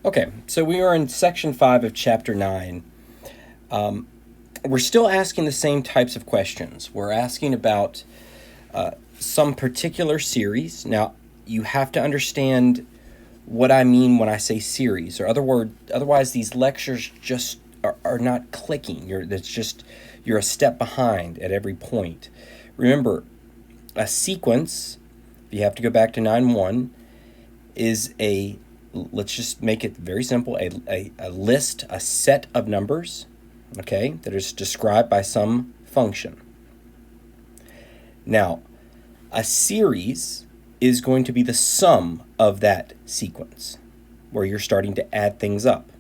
Okay, so we are in section 5 of chapter 9. We're still asking the same types of questions. We're asking about some particular series. Now, you have to understand what I mean when I say series, or otherwise these lectures just are not clicking. You're a step behind at every point. Remember, a sequence, if you have to go back to 9.1, is let's just make it very simple, a list, a set of numbers, okay, that is described by some function. Now, a series is going to be the sum of that sequence, where you're starting to add things up.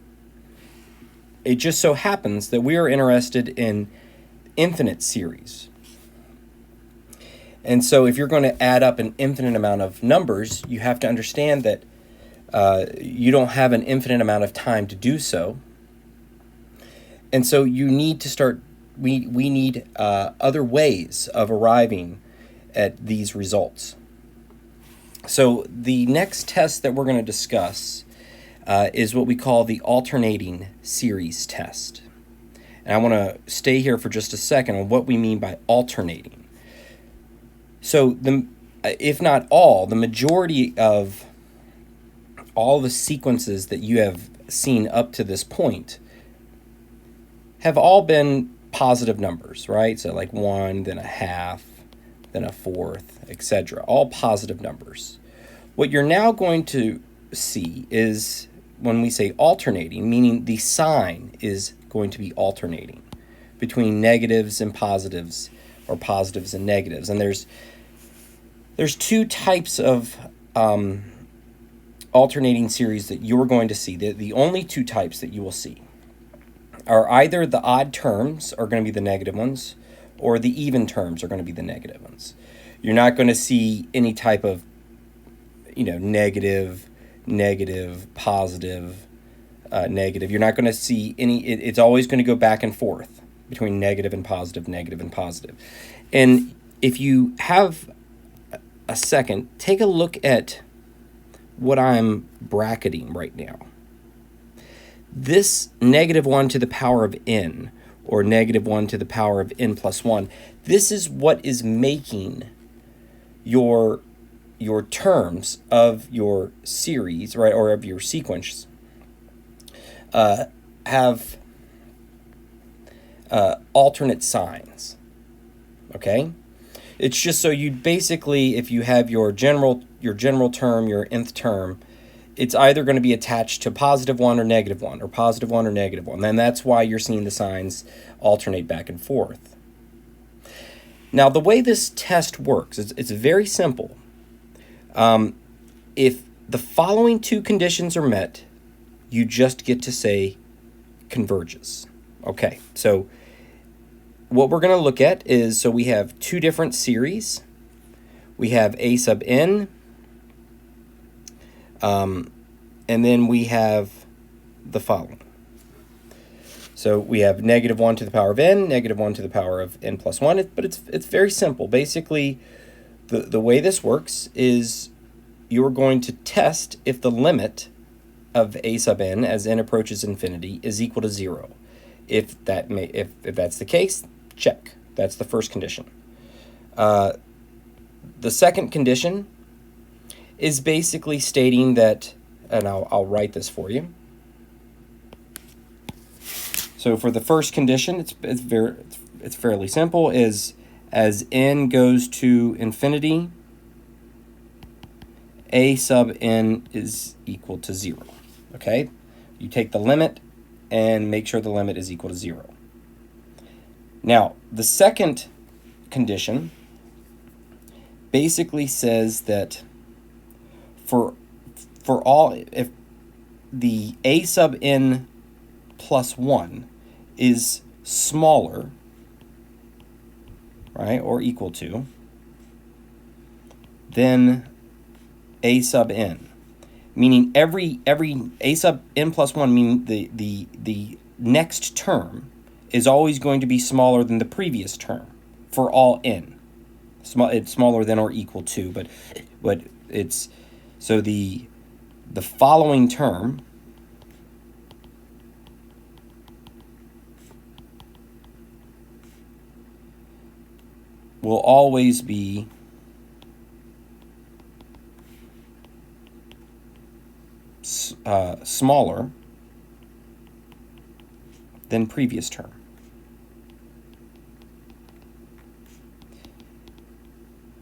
It just so happens that we are interested in infinite series. And so if you're going to add up an infinite amount of numbers, you have to understand that you don't have an infinite amount of time to do so. And so you need to start, we need other ways of arriving at these results. So the next test that we're going to discuss is what we call the alternating series test. And I want to stay here for just a second on what we mean by alternating. So if not all, the majority of all the sequences that you have seen up to this point have all been positive numbers, right? So like 1, then a half, then a fourth, etc. All positive numbers. What you're now going to see is when we say alternating, meaning the sign is going to be alternating between negatives and positives, or positives and negatives. And there's two types of alternating series that you're going to see. The only two types that you will see are either the odd terms are going to be the negative ones, or the even terms are going to be the negative ones. You're not going to see any type of, negative, positive, negative. You're not going to see any, it's always going to go back and forth between negative and positive, negative and positive. And if you have a second, take a look at what I'm bracketing right now. This -1 to the power of n, or -1 to the power of n plus 1, this is what is making your terms of your series, right, or of your sequence, have alternate signs, okay? It's just so you basically, if you have your general term, your nth term, it's either going to be attached to +1 or -1, or +1 or -1. And that's why you're seeing the signs alternate back and forth. Now, the way this test works, it's very simple. If the following two conditions are met, you just get to say converges. Okay, so what we're going to look at is, so we have two different series. We have a sub n, and then we have the following. So we have -1 to the power of n, -1 to the power of n plus 1, but it's very simple. Basically, the way this works is you're going to test if the limit of a sub n as n approaches infinity is equal to 0. If that's the case, check. That's the first condition. The second condition is basically stating that, and I'll write this for you. So for the first condition, it's fairly simple. Is as n goes to infinity, a sub n is equal to 0. Okay, you take the limit and make sure the limit is equal to 0. Now, the second condition basically says that for all, if the a sub n plus 1 is smaller, right, or equal to, then a sub n, meaning every a sub n plus 1, meaning the next term is always going to be smaller than the previous term for all n. It's smaller than or equal to, but it's, so the following term will always be smaller than previous term.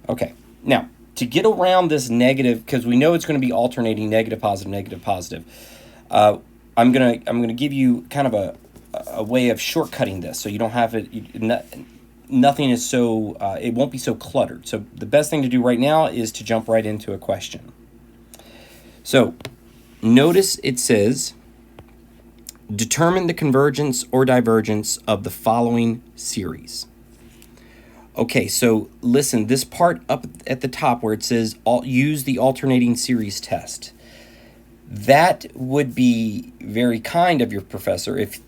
Okay, now to get around this negative, because we know it's going to be alternating negative, positive, I'm gonna give you kind of a way of shortcutting this, so you don't have it. Nothing is so it won't be so cluttered. So the best thing to do right now is to jump right into a question. So notice it says, determine the convergence or divergence of the following series. Okay, so listen, this part up at the top where it says use the alternating series test. That would be very kind of your professor if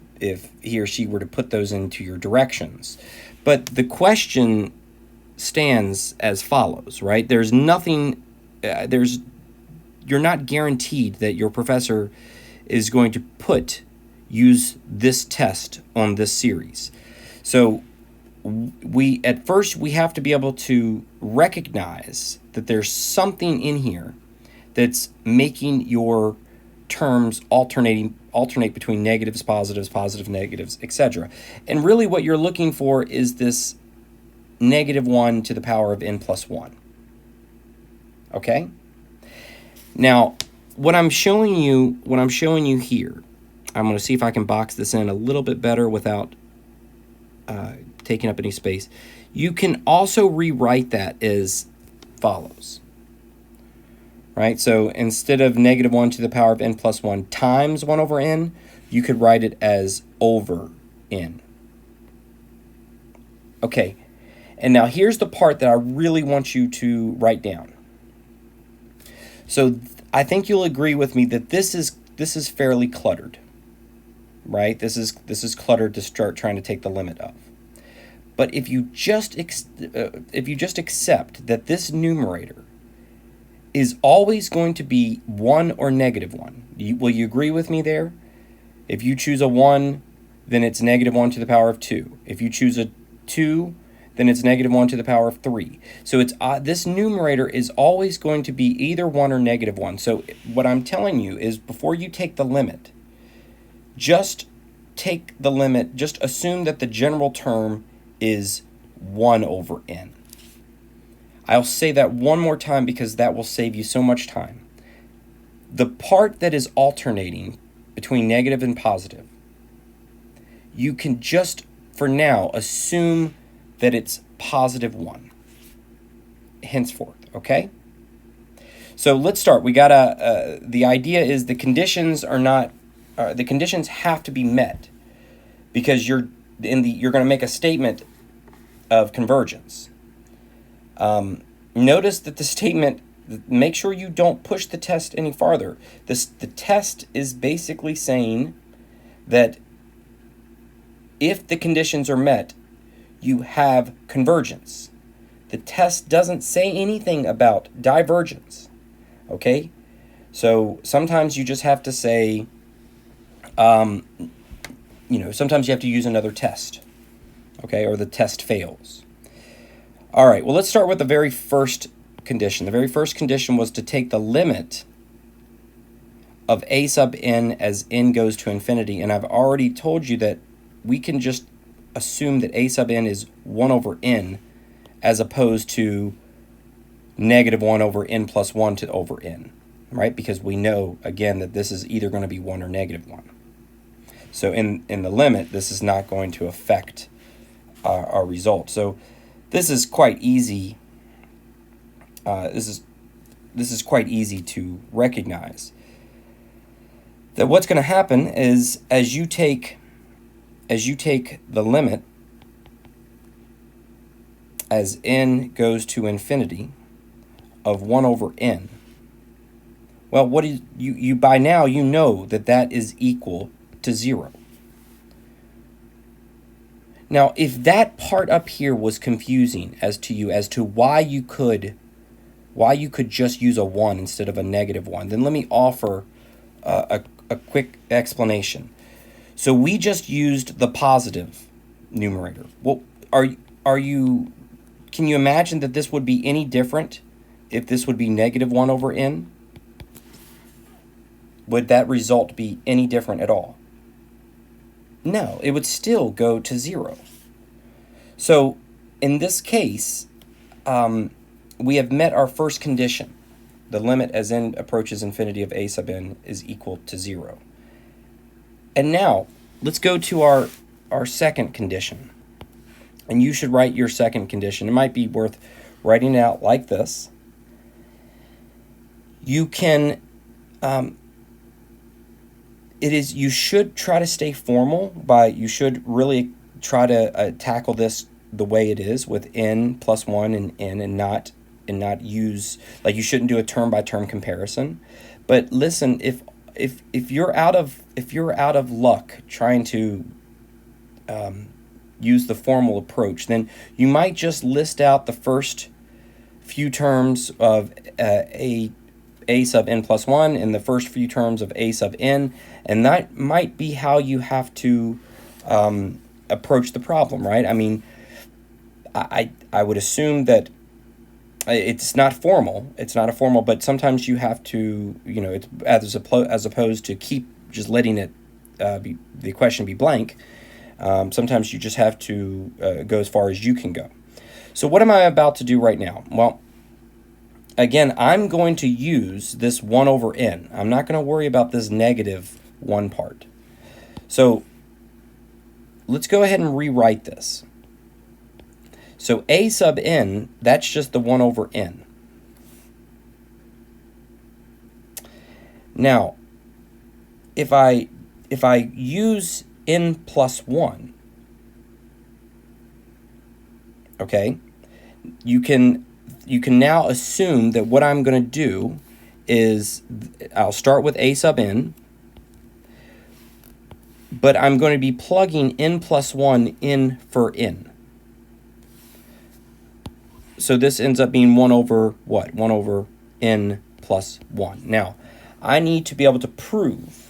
he or she were to put those into your directions. But the question stands as follows, right? There's nothing, you're not guaranteed that your professor is going to use this test on this series. So at first we have to be able to recognize that there's something in here that's making your terms alternate between negatives, positive negatives, etc. And really what you're looking for is this -1 to the power of n plus 1. Okay? Now, what I'm showing you here, I'm going to see if I can box this in a little bit better without taking up any space. You can also rewrite that as follows. Right? So instead of -1 to the power of n plus 1 times 1 over n, you could write it as over n. Okay. And now here's the part that I really want you to write down. So I think you'll agree with me that this is fairly cluttered. Right? This is cluttered to start trying to take the limit of. But if you just accept that this numerator is always going to be 1 or -1. Will you agree with me there? If you choose a 1, then it's -1 to the power of 2. If you choose a 2, then it's -1 to the power of 3. So it's this numerator is always going to be either 1 or -1. So what I'm telling you is before you take the limit, just take the limit, just assume that the general term is 1 over n. I'll say that one more time because that will save you so much time. The part that is alternating between negative and positive, you can just, for now, assume that it's +1, henceforth, okay? So let's start. We gotta, the idea is the conditions are not, the conditions have to be met because you're gonna make a statement of convergence. Notice that the statement, make sure you don't push the test any farther. The test is basically saying that if the conditions are met, you have convergence. The test doesn't say anything about divergence, okay? So sometimes you just have to say, sometimes you have to use another test, okay, or the test fails. All right, well, let's start with the very first condition. The very first condition was to take the limit of a sub n as n goes to infinity. And I've already told you that we can just assume that a sub n is 1 over n as opposed to -1 over n plus 1 to over n, right? Because we know, again, that this is either going to be 1 or -1. So in the limit, this is not going to affect our result. So this is quite easy. This is quite easy to recognize. That what's going to happen is as you take the limit as n goes to infinity of 1 over n. Well, what is you by now you know that is equal to 0. Now, if that part up here was confusing as to why you could just use a 1 instead of a -1, then let me offer a quick explanation. So we just used the positive numerator. Well, are you can you imagine that this would be any different if this would be negative 1 over n? Would that result be any different at all? No, it would still go to 0. So in this case, we have met our first condition. The limit as n approaches infinity of a sub n is equal to 0. And now, let's go to our second condition. And you should write your second condition. It might be worth writing it out like this. You can, you should try to stay formal you should really try to tackle this the way it is with n plus 1 and n and not use, like, you shouldn't do a term by term comparison. But listen, if you're out of luck trying to use the formal approach, then you might just list out the first few terms of a sub n plus 1 and the first few terms of a sub n, and that might be how you have to approach the problem, right? I mean, I would assume that it's not formal. It's not a formal, but sometimes you have to, it's as opposed to keep just letting it the question be blank. Sometimes you just have to go as far as you can go. So what am I about to do right now? Well, again, I'm going to use this 1 over n. I'm not going to worry about this negative 1 part. So let's go ahead and rewrite this. So a sub n, that's just the 1 over n. Now, if I use n plus 1, okay, you can now assume that what I'm going to do is I'll start with a sub n, but I'm going to be plugging n plus 1 in for n. So this ends up being 1 over what? 1 over n plus 1. Now, I need to be able to prove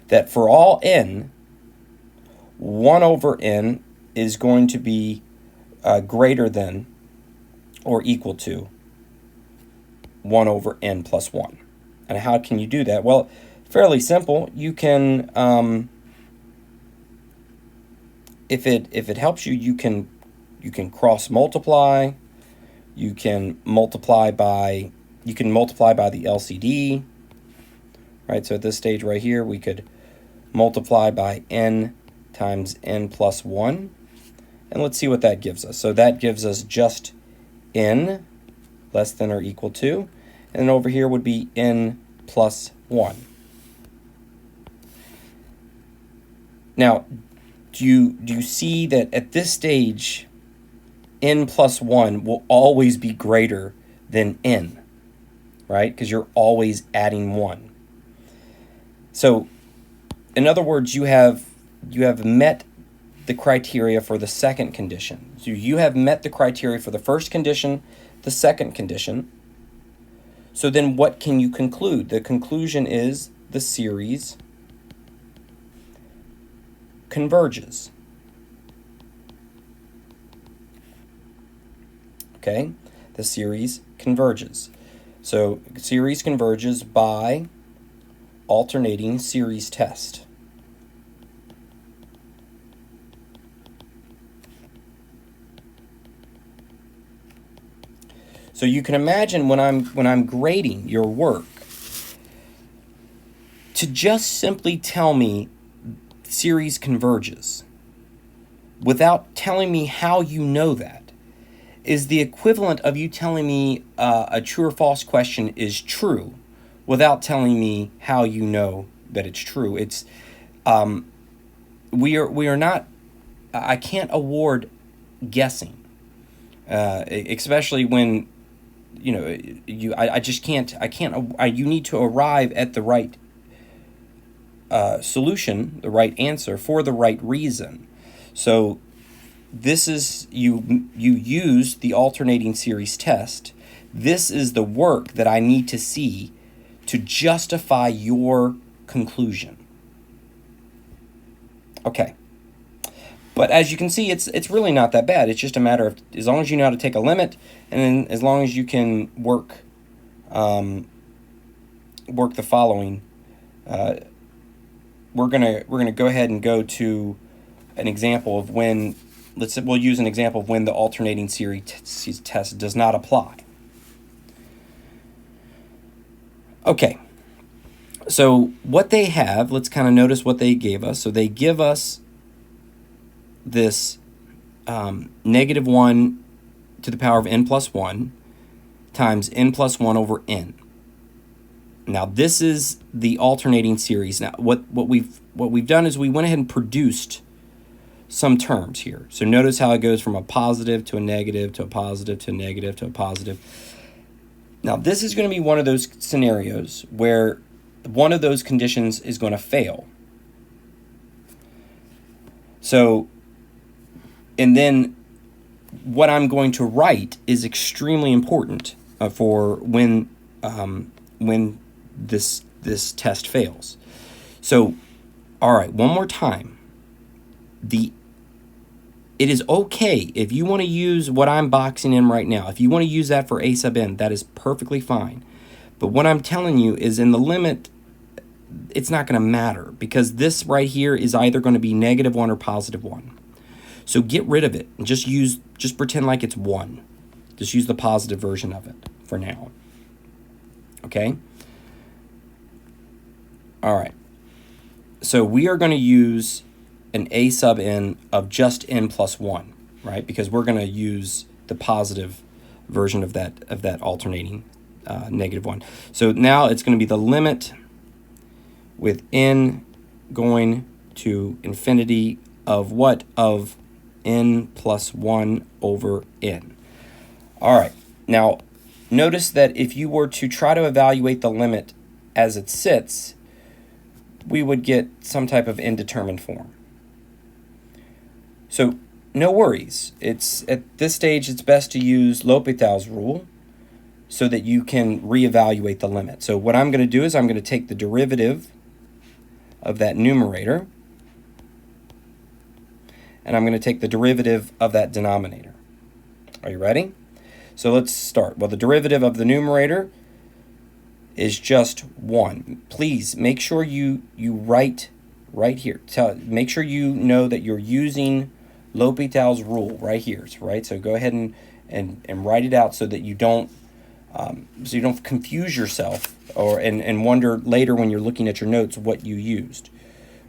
that for all n, 1 over n is going to be greater than or equal to 1 over n plus 1. And how can you do that? Well, fairly simple. You can, if it helps you, you can cross multiply. You can multiply by the LCD. Right? So at this stage right here, we could multiply by n times n plus 1. And let's see what that gives us. So that gives us just n less than or equal to. And over here would be n plus 1. Now, do you see that at this stage, n plus 1 will always be greater than n, right? Because you're always adding 1. So, in other words, you have met the criteria for the second condition. So you have met the criteria for the first condition, the second condition. So then what can you conclude? The conclusion is the series converges. Okay, the series converges. So series converges by alternating series test. So you can imagine when I'm grading your work, to just simply tell me series converges without telling me how you know that is the equivalent of you telling me a true or false question is true without telling me how you know that it's true. It's we are not. I can't award guessing, especially when I just can't. You need to arrive at the right solution, the right answer for the right reason. So this is you use the alternating series test. This is the work that I need to see to justify your conclusion. Okay. But as you can see, it's really not that bad. It's just a matter of, as long as you know how to take a limit, and then as long as you can work the following. We're gonna go ahead and go to an example of when, we'll use an example of when the alternating series test does not apply. Okay, so what they have, let's kind of notice what they gave us. So they give us this -1 to the power of n plus 1 times n plus 1 over n. Now this is the alternating series. Now what we've done is we went ahead and produced some terms here. So notice how it goes from a positive to a negative to a positive to a negative to a positive. Now this is going to be one of those scenarios where one of those conditions is going to fail. So, and then what I'm going to write is extremely important for when this test fails. So, all right, one more time. It is okay if you want to use what I'm boxing in right now. If you want to use that for a sub n, that is perfectly fine. But what I'm telling you is in the limit, it's not going to matter, because this right here is either going to be -1 or +1. So get rid of it and just pretend like it's 1. Just use the positive version of it for now. Okay? All right. So we are going to use an a sub n of just n plus 1, right? Because we're going to use the positive version of that alternating -1. So now it's going to be the limit with n going to infinity of what? Of n plus 1 over n. All right. Now, notice that if you were to try to evaluate the limit as it sits, we would get some type of indeterminate form. So no worries. It's at this stage, it's best to use L'Hopital's rule so that you can reevaluate the limit. So what I'm going to do is I'm going to take the derivative of that numerator, and I'm going to take the derivative of that denominator. Are you ready? So let's start. Well, the derivative of the numerator is just 1. Please make sure you write right here. Make sure you know that you're using L'Hopital's rule right here, right? So go ahead and write it out so that you don't confuse yourself and wonder later when you're looking at your notes what you used,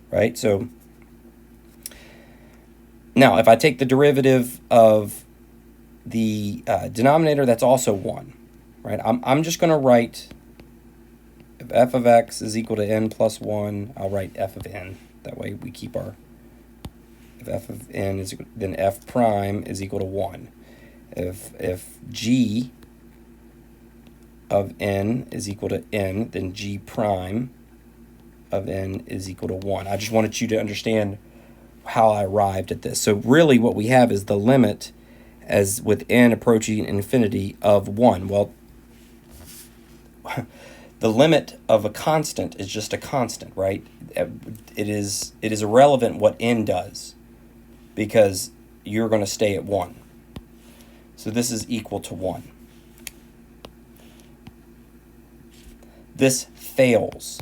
right? So now if I take the derivative of the denominator, that's also 1, right? I'm just going to write, if f of x is equal to n plus 1, I'll write f of n. That way we keep our, if f of n is equal, then f prime is equal to 1. If g of n is equal to n, then g prime of n is equal to 1. I just wanted you to understand how I arrived at this. So really what we have is the limit as with n approaching infinity of 1. Well, the limit of a constant is just a constant, right? It is irrelevant what n does, because you're going to stay at 1. So this is equal to 1. This fails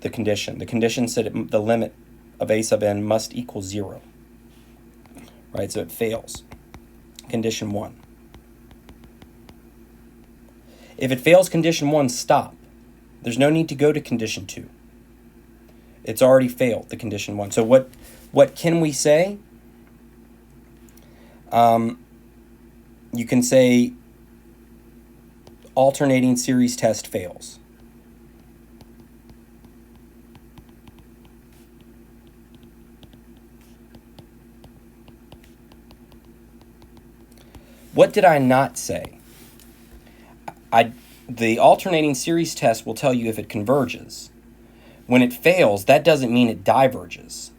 the condition. The condition said the limit of a sub n must equal 0, right? So it fails. Condition 1. If it fails condition 1, stop. There's no need to go to condition 2. It's already failed the condition 1. So what can we say? You can say alternating series test fails. What did I not say? The alternating series test will tell you if it converges. When it fails, that doesn't mean it diverges.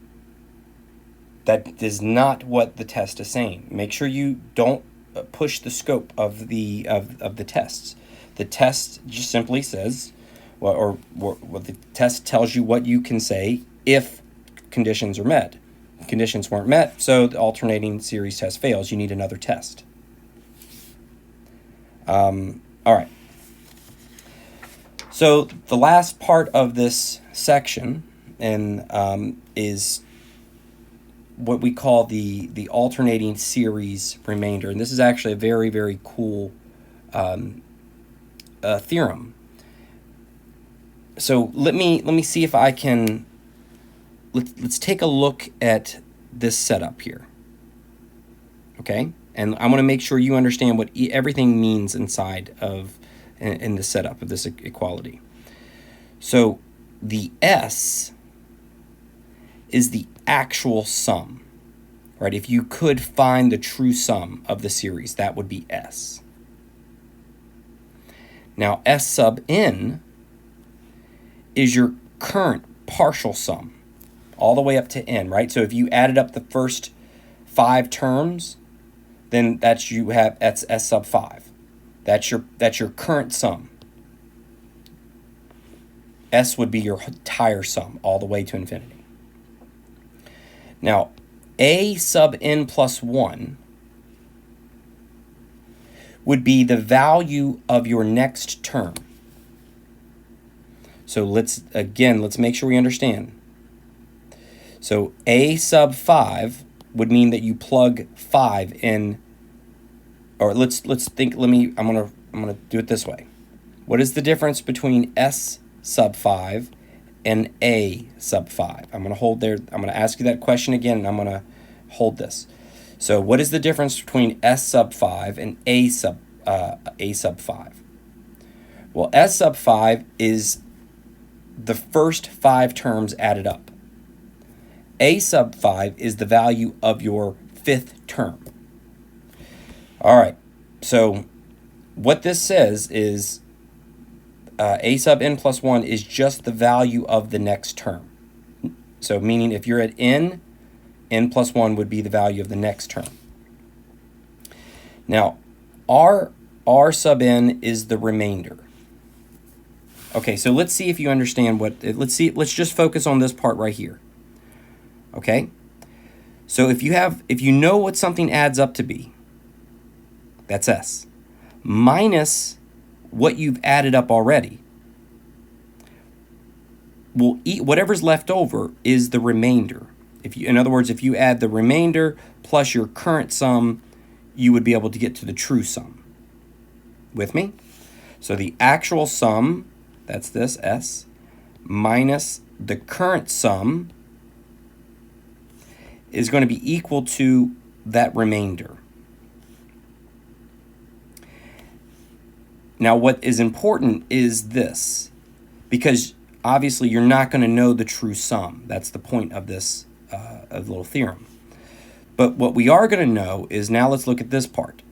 That is not what the test is saying. Make sure you don't push the scope of the tests. The test just simply says, the test tells you what you can say if conditions are met. conditions weren't met, so the alternating series test fails. You need another test. All right. So the last part of this section is what we call the alternating series remainder, and this is actually a very, very cool theorem. So let me see if I can. Let's take a look at this setup here. Okay, and I want to make sure you understand what everything means inside of in the setup of this equality. So the S is the actual sum, right? If you could find the true sum of the series, that would be S. Now S sub n is your current partial sum all the way up to n, right? So if you added up the first 5 terms, then that's S sub 5. That's your current sum. S would be your entire sum all the way to infinity. Now, A sub n plus 1 would be the value of your next term. So let's make sure we understand. So A sub 5 would mean that you plug 5 in, or I'm gonna do it this way. What is the difference between S sub 5 and A sub 5? I'm gonna ask you that question again, and I'm gonna hold this. So what is the difference between S sub 5 and A sub 5? Well, S sub 5 is the first 5 terms added up. A sub 5 is the value of your 5th term. All right, so what this says is A sub n plus 1 is just the value of the next term. So meaning if you're at n plus 1 would be the value of the next term. Now, R sub n is the remainder. Okay, so let's see if you understand let's just focus on this part right here. Okay? So if you know what something adds up to be, that's S, minus what you've added up already, whatever's left over is the remainder. In other words, if you add the remainder plus your current sum, you would be able to get to the true sum. With me? So the actual sum, that's this, S, minus the current sum is going to be equal to that remainder. Now, what is important is this, because obviously you're not going to know the true sum. That's the point of this little theorem. But what we are going to know is, now let's look at this part.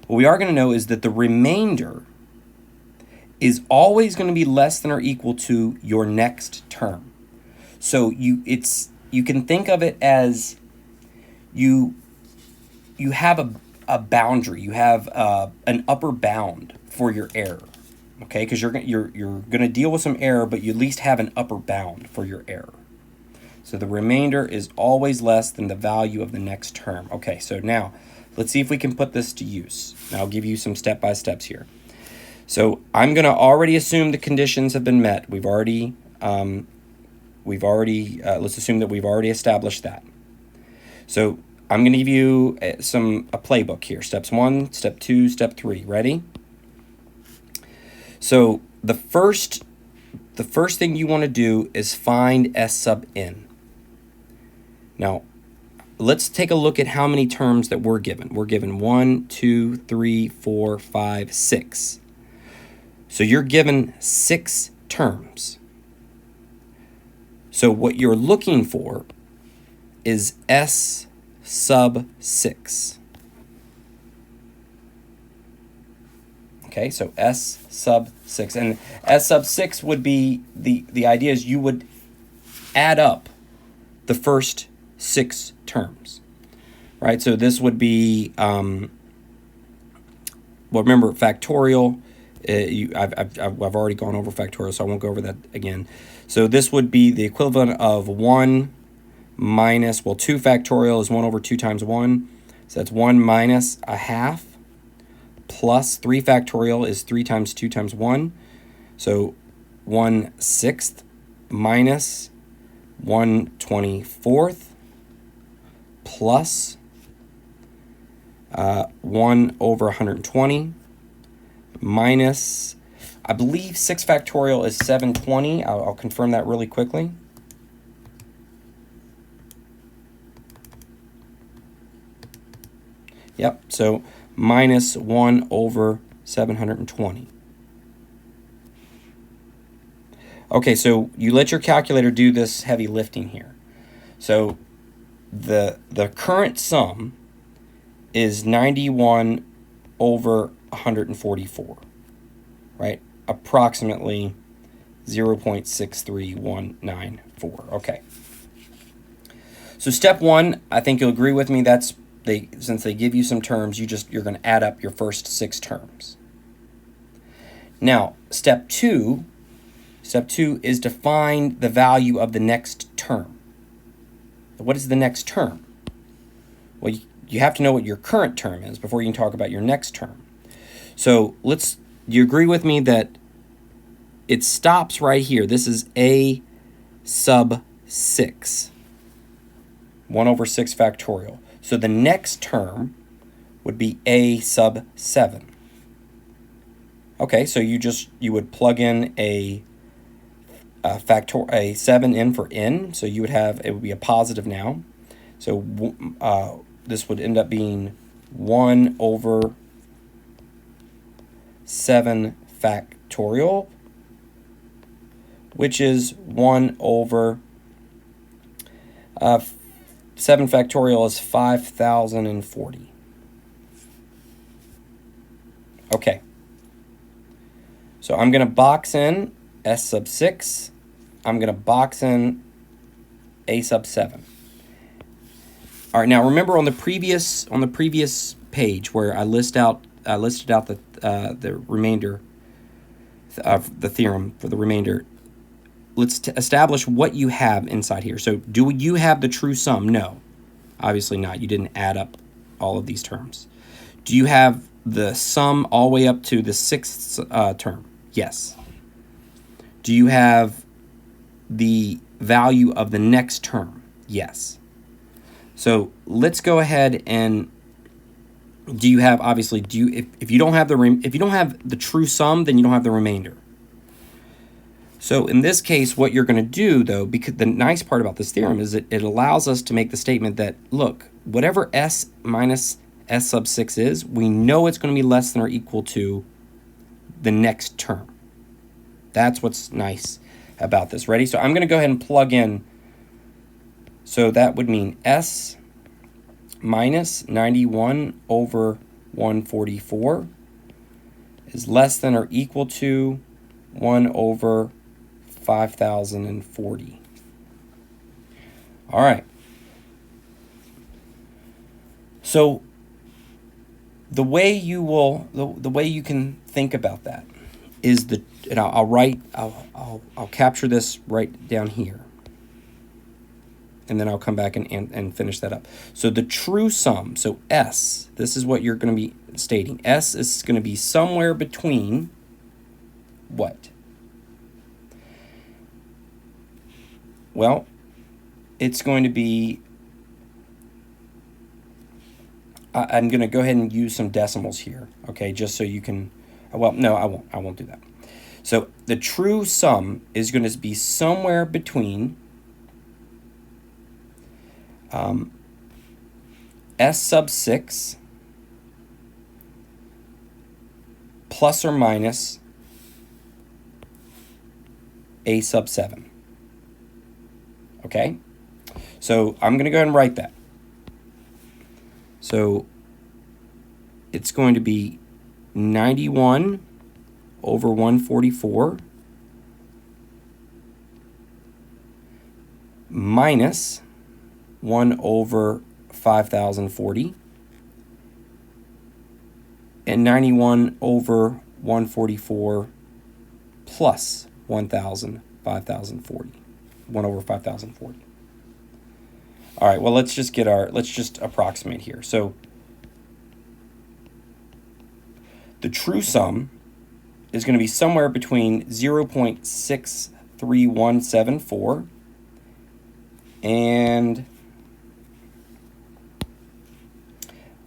What we are going to know is that the remainder is always going to be less than or equal to your next term. So you can think of it as you have a boundary, you have an upper bound for your error, okay? Because you're going to deal with some error, but you at least have an upper bound for your error. So the remainder is always less than the value of the next term. Okay, so now let's see if we can put this to use. And I'll give you some step-by-steps here. So I'm going to already assume the conditions have been met. Let's assume that we've already established that. So I'm going to give you a playbook here. Steps 1, step 2, step 3. Ready? So the first thing you want to do is find S sub n. Now, let's take a look at how many terms that we're given. We're given 1, 2, 3, 4, 5, 6. So you're given 6 terms. So what you're looking for is S sub 6. Okay, so S sub 6. And S sub 6 would be, the idea is you would add up the first 6 terms, right? So this would be, well, remember factorial. I've already gone over factorial, so I won't go over that again. So this would be the equivalent of 1 minus, well, 2 factorial is 1 over 2 times 1. So that's 1 minus a half, plus 3 factorial is 3 times 2 times 1. So 1/6 minus 1/24 plus 1 over 120 minus, I believe 6 factorial is 720. I'll confirm that really quickly. Yep, so minus 1 over 720. Okay, so you let your calculator do this heavy lifting here. So the current sum is 91 over 144, right? Approximately 0.63194. Okay. So step 1, I think you'll agree with me, that's since they give you some terms, you're going to add up your first 6 terms. Now, step 2 is to find the value of the next term. What is the next term? Well, you have to know what your current term is before you can talk about your next term. So do you agree with me that it stops right here? This is a sub 6. 1 over 6 factorial. So the next term would be a sub 7. Okay, so you would plug in a 7 in for n, so you would have, it would be a positive now. So this would end up being 1 over 7 factorial, which is 1 over 7 factorial is 5,040. Okay. So I'm going to box in S sub 6. I'm going to box in A sub 7. All right, now remember on the previous page where I listed out the remainder of the theorem for the remainder. Let's establish what you have inside here. So do you have the true sum? No, obviously not. You didn't add up all of these terms. Do you have the sum all the way up to the 6th term? Yes. Do you have the value of the next term? Yes. So let's go ahead and if you don't have the true sum, then you don't have the remainder. So in this case, what you're going to do, though, because the nice part about this theorem is it allows us to make the statement that, look, whatever s minus s sub 6 is, we know it's going to be less than or equal to the next term. That's what's nice about this. Ready? So I'm going to go ahead and plug in. So that would mean s minus 91 over 144 is less than or equal to 1 over 5,040. All right. So the way you can think about that is and I'll capture this right down here, and then I'll come back and finish that up. So the true sum, so S, this is what you're going to be stating. S is going to be somewhere between what? Well, it's going to be, I'm going to go ahead and use some decimals here, okay, just so you can, well, no, I won't do that. So the true sum is going to be somewhere between S sub 6 plus or minus A sub 7. Okay? So I'm going to go ahead and write that. So it's going to be 91 over 144 minus 1 over 5,040 and 91 over 144 plus 5,040. 1 over 5,040. All right, well, let's just approximate here. So the true sum is going to be somewhere between 0.63174 and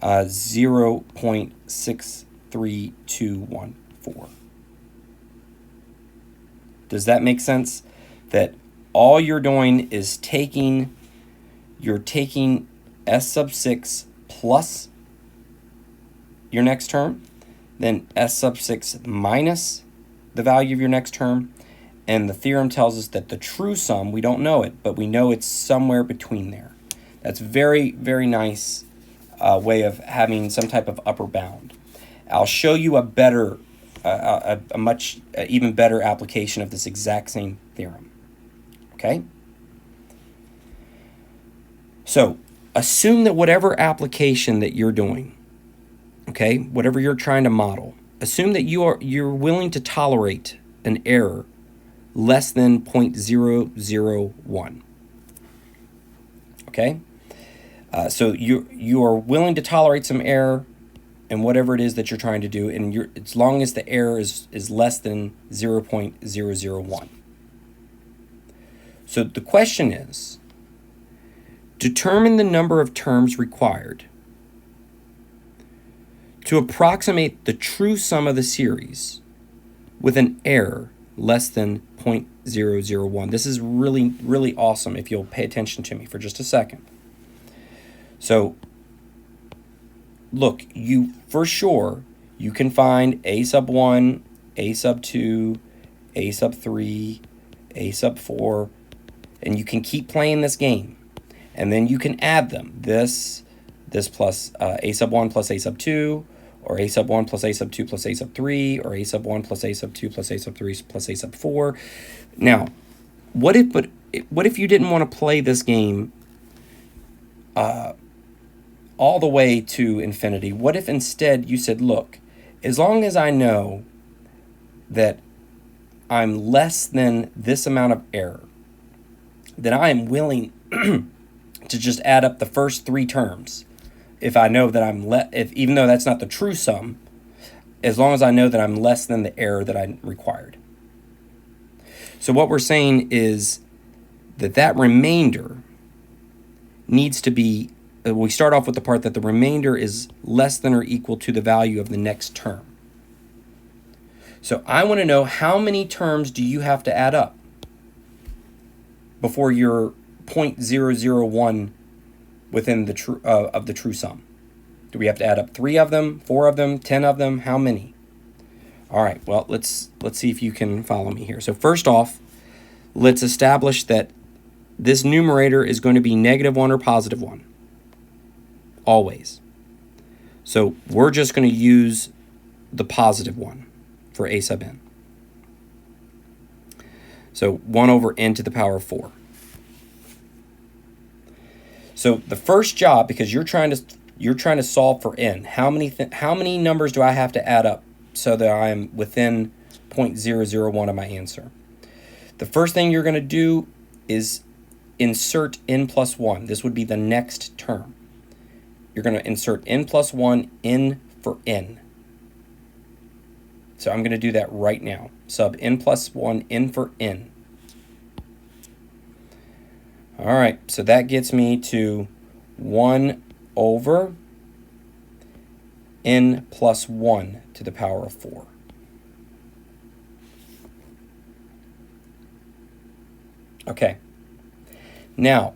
0.63214. Does that make sense? That all you're doing is you're taking S sub 6 plus your next term, then S sub 6 minus the value of your next term, and the theorem tells us that the true sum, we don't know it, but we know it's somewhere between there. That's very, very nice way of having some type of upper bound. I'll show you a better, even better application of this exact same theorem. Okay? So assume that whatever application that you're doing, okay, whatever you're trying to model, assume that you're willing to tolerate an error less than 0.001. Okay? So you are willing to tolerate some error in whatever it is that you're trying to do, and as long as the error is less than 0.001. So the question is, determine the number of terms required to approximate the true sum of the series with an error less than 0.001. This is really, really awesome if you'll pay attention to me for just a second. So, look, for sure, you can find a sub 1, a sub 2, a sub 3, a sub 4, and you can keep playing this game. And then you can add them. This plus a sub 1 plus a sub 2, or a sub 1 plus a sub 2 plus a sub 3, or a sub 1 plus a sub 2 plus a sub 3 plus a sub 4. Now, what if you didn't want to play this game all the way to infinity? What if instead you said, look, as long as I know that I'm less than this amount of error, then I am willing to just add up the first 3 terms. If I know that even though that's not the true sum, as long as I know that I'm less than the error that I required. So what we're saying is that remainder needs to be, we start off with the part that the remainder is less than or equal to the value of the next term. So I want to know, how many terms do you have to add up before you're 0.001 within the true sum? Do we have to add up 3 of them, 4 of them, 10 of them? How many? All right, well, let's see if you can follow me here. So first off, let's establish that this numerator is going to be -1 or +1. Always. So we're just going to use the +1 for a sub n. So 1 over n to the power of 4. So the first job, because you're trying to solve for n, how many numbers do I have to add up so that I am within 0.001 of my answer? The first thing you're going to do is insert n plus 1. This would be the next term. You're going to insert n plus 1 in for n. So I'm going to do that right now. Sub n plus 1 in for n. All right, so that gets me to 1 over n plus 1 to the power of 4. Okay. Now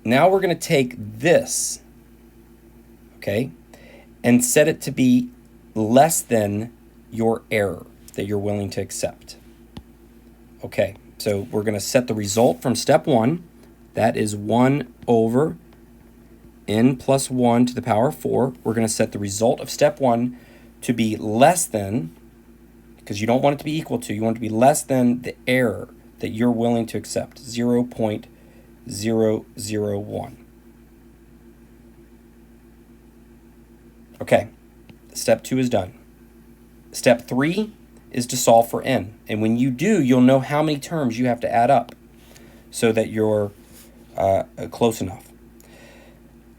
we're going to take this, okay, and set it to be less than your error that you're willing to accept. Okay, so we're going to set the result from step 1. That is 1 over n plus 1 to the power of 4. We're going to set the result of step 1 to be less than, because you don't want it to be equal to, you want it to be less than the error that you're willing to accept, 0.001. Okay, step 2 is done. Step 3 is to solve for n. And when you do, you'll know how many terms you have to add up so that your close enough.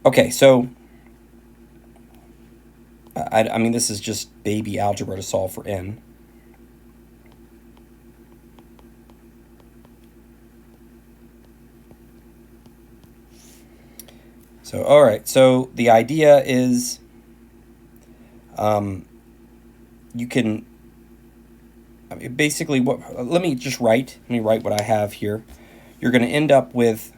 Okay, so I mean, this is just baby algebra to solve for n. So, all right, so the idea is you can, I mean, basically, let me write what I have here. You're going to end up with,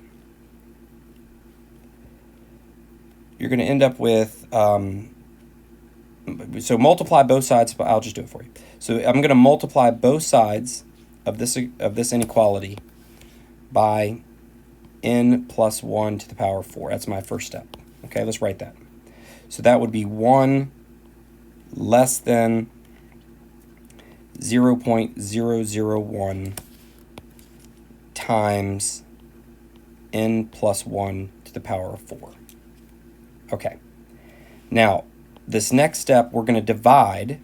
so multiply both sides, but I'll just do it for you. So I'm going to multiply both sides of this inequality by n plus 1 to the power 4. That's my first step. Okay, let's write that. So that would be 1 less than 0.001 times n plus 1 to the power of 4. Okay. Now, this next step, we're going to divide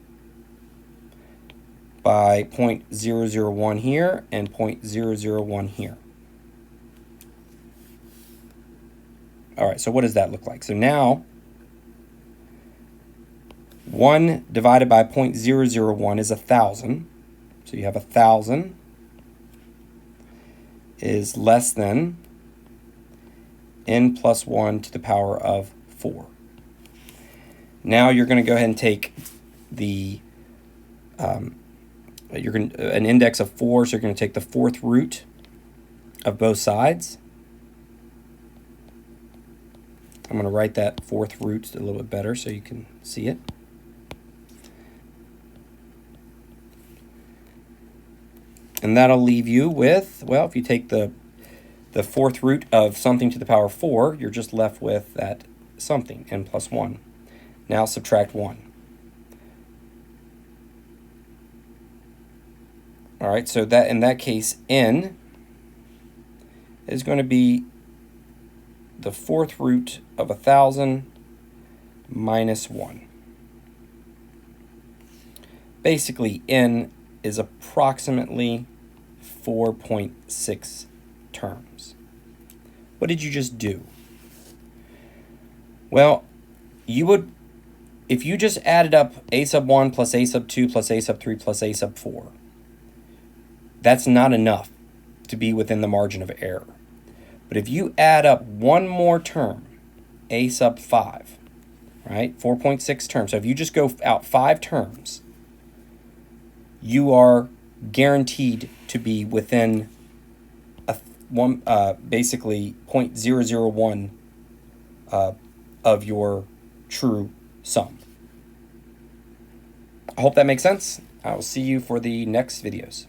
by 0.001 here and 0.001 here. All right, so what does that look like? So now, 1 divided by 0.001 is 1,000. So you have 1,000 is less than n plus 1 to the power of 4. Now you're going to go ahead and take the, an index of 4, so you're going to take the 4th root of both sides. I'm going to write that 4th root a little bit better so you can see it. And that'll leave you with, well, if you take the 4th root of something to the power 4, you're just left with that something, n plus 1. Now subtract 1. All right, so that in that case, n is going to be the 4th root of 1,000 minus 1. Basically, n is approximately 4.6 terms. What did you just do? Well, you would, if you just added up a sub 1 plus a sub 2 plus a sub 3 plus a sub 4, that's not enough to be within the margin of error. But if you add up one more term, a sub 5, right, 4.6 terms, so if you just go out 5 terms, you are guaranteed to be within basically 0.001 of your true sum. I hope that makes sense. I will see you for the next videos.